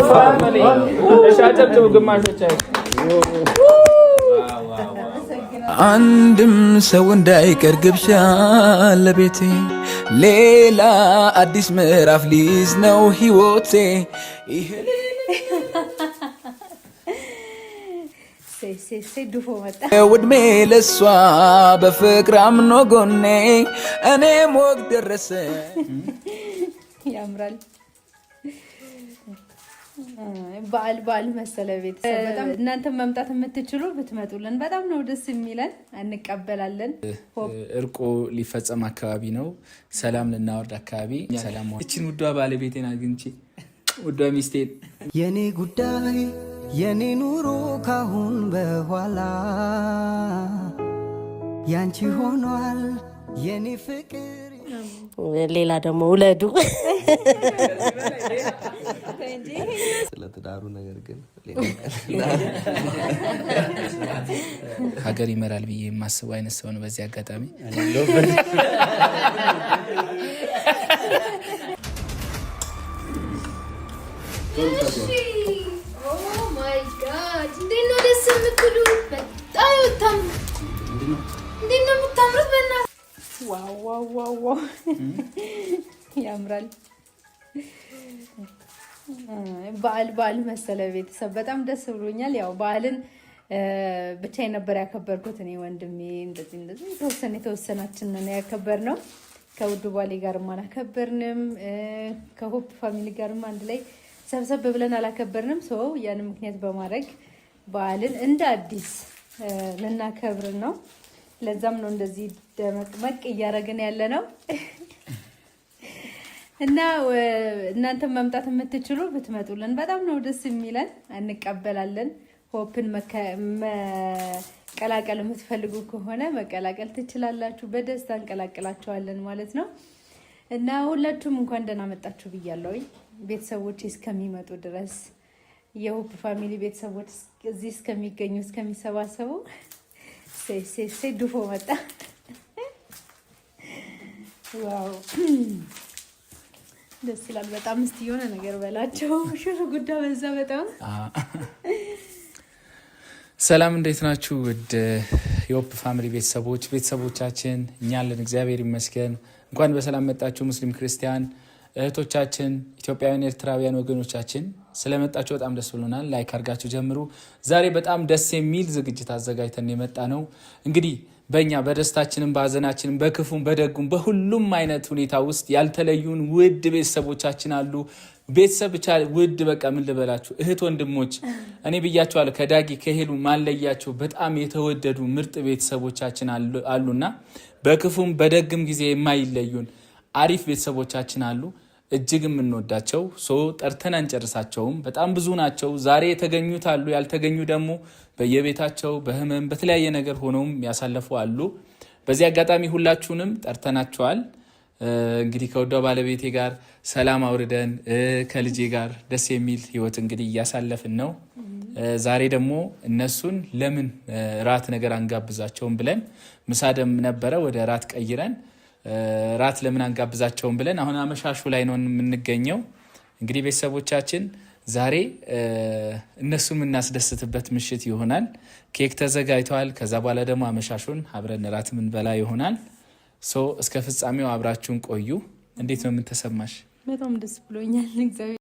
ፋሚሊ እሻጨብጭቡ ግማሾቻችሁ አንድም ሰው እንዳይቀር ግብዣ ለቤቴ ሌላ አዲስ ምዕራፍ ሊይዝ ነው ህይወቴ ውድሜ ለሷ በፍቅር አምኖ ጎኔ እኔም ወግ ደረሰ ያምራል በዓል መሰለ ቤተሰብ በጣም እናንተ መምጣት የምትችሉ ብትመጡልን በጣም ነው ደስ የሚለን እንቀበላለን እርቆ ሊፈጸም አካባቢ ነው ሰላም ልናወርድ አካባቢ ሰላም እቺን ውዷ ባለቤቴን አግኝቼ ውዷ ሚስቴን የኔ ጉዳይ የኔ ኑሮ ካሁን በኋላ ያንቺ ሆኗል የኔ ፍቅር ሌላ ደግሞ ውለዱ ስለተዳሩ ነገር ግን ሀገር ይመራል ብዬ የማስበው አይነት ሰው ነው በዚህ አጋጣሚ ዋው ያምራል በዓል መሰለ ቤተሰብ በጣም ደስ ብሎኛል ያው በዓልን ብቻዬን ነበር ያከበርኩት እኔ ወንድሜ እንደዚህ የተወሰናችን ነው ያከበርነው ከውዱ ባሌ ጋርም አላከበርንም ከሆፕ ፋሚሊ ጋርም አንድ ላይ ሰብሰብ ብለን አላከበርንም ሰው ያን ምክንያት በማድረግ በዓልን እንደ አዲስ ልናከብር ነው ለዛም ነው እንደዚህ ደመቅመቅ እያደረግን ያለ ነው እና እናንተ መምጣት የምትችሉ ብትመጡልን በጣም ነው ደስ የሚለን እንቀበላለን ሆፕን መቀላቀል የምትፈልጉ ከሆነ መቀላቀል ትችላላችሁ በደስታ እንቀላቀላችኋለን ማለት ነው እና ሁላችሁም እንኳን ደህና መጣችሁ ብያለሁ ቤተሰቦች እስከሚመጡ ድረስ የሆፕ ፋሚሊ ቤተሰቦች እዚህ እስከሚገኙ እስከሚሰባሰቡ ሴ ዱፎ መጣ ዋው ደስ ይላል በጣም እስቲ የሆነ ነገር በላቸው ሽር ጉዳ በዛ በጣም ሰላም እንዴት ናችሁ ውድ የሆፕ ፋሚሊ ቤተሰቦቻችን እኛ አለን እግዚአብሔር ይመስገን እንኳን በሰላም መጣችሁ ሙስሊም ክርስቲያን እህቶቻችን ኢትዮጵያውያን ኤርትራውያን ወገኖቻችን ስለመጣችሁ በጣም ደስ ብሎናል ላይክ አድርጋችሁ ጀምሩ ዛሬ በጣም ደስ የሚል ዝግጅት አዘጋጅተን የመጣ ነው እንግዲህ በእኛ በደስታችንም በሀዘናችንም በክፉም በደጉም በሁሉም አይነት ሁኔታ ውስጥ ያልተለዩን ውድ ቤተሰቦቻችን አሉ ቤተሰብ ብቻ ውድ በቃ ምን ልበላችሁ እህት ወንድሞች እኔ ብያችኋለሁ ከዳጊ ከሄሉ ማለያቸው በጣም የተወደዱ ምርጥ ቤተሰቦቻችን አሉና በክፉም በደግም ጊዜ የማይለዩን አሪፍ ቤተሰቦቻችን አሉ እጅግም እንወዳቸው ጠርተን አንጨርሳቸውም በጣም ብዙ ናቸው ዛሬ የተገኙት አሉ ያልተገኙ ደግሞ በየቤታቸው በህመም በተለያየ ነገር ሆነውም ያሳለፉ አሉ በዚህ አጋጣሚ ሁላችሁንም ጠርተናቸዋል እንግዲህ ከወዳው ባለቤቴ ጋር ሰላም አውርደን ከልጄ ጋር ደስ የሚል ህይወት እንግዲህ ያሳለፍን ነው ዛሬ ደግሞ እነሱን ለምን ራት ነገር አንጋብዛቸውም ብለን ምሳደም ነበረ ወደ ራት ቀይረን ራት ለምን አንጋብዛቸውም ብለን አሁን አመሻሹ ላይ ነው የምንገኘው እንግዲህ ቤተሰቦቻችን ዛሬ እነሱም እናስደስትበት ምሽት ይሆናል ኬክ ተዘጋጅቷል ከዛ በኋላ ደግሞ አመሻሹን አብረን ራት ምን በላ ይሆናል እስከ ፍጻሜው አብራችሁን ቆዩ እንዴት ነው ምን ተሰማሽ በጣም ደስ ብሎኛል እግዚአብሔር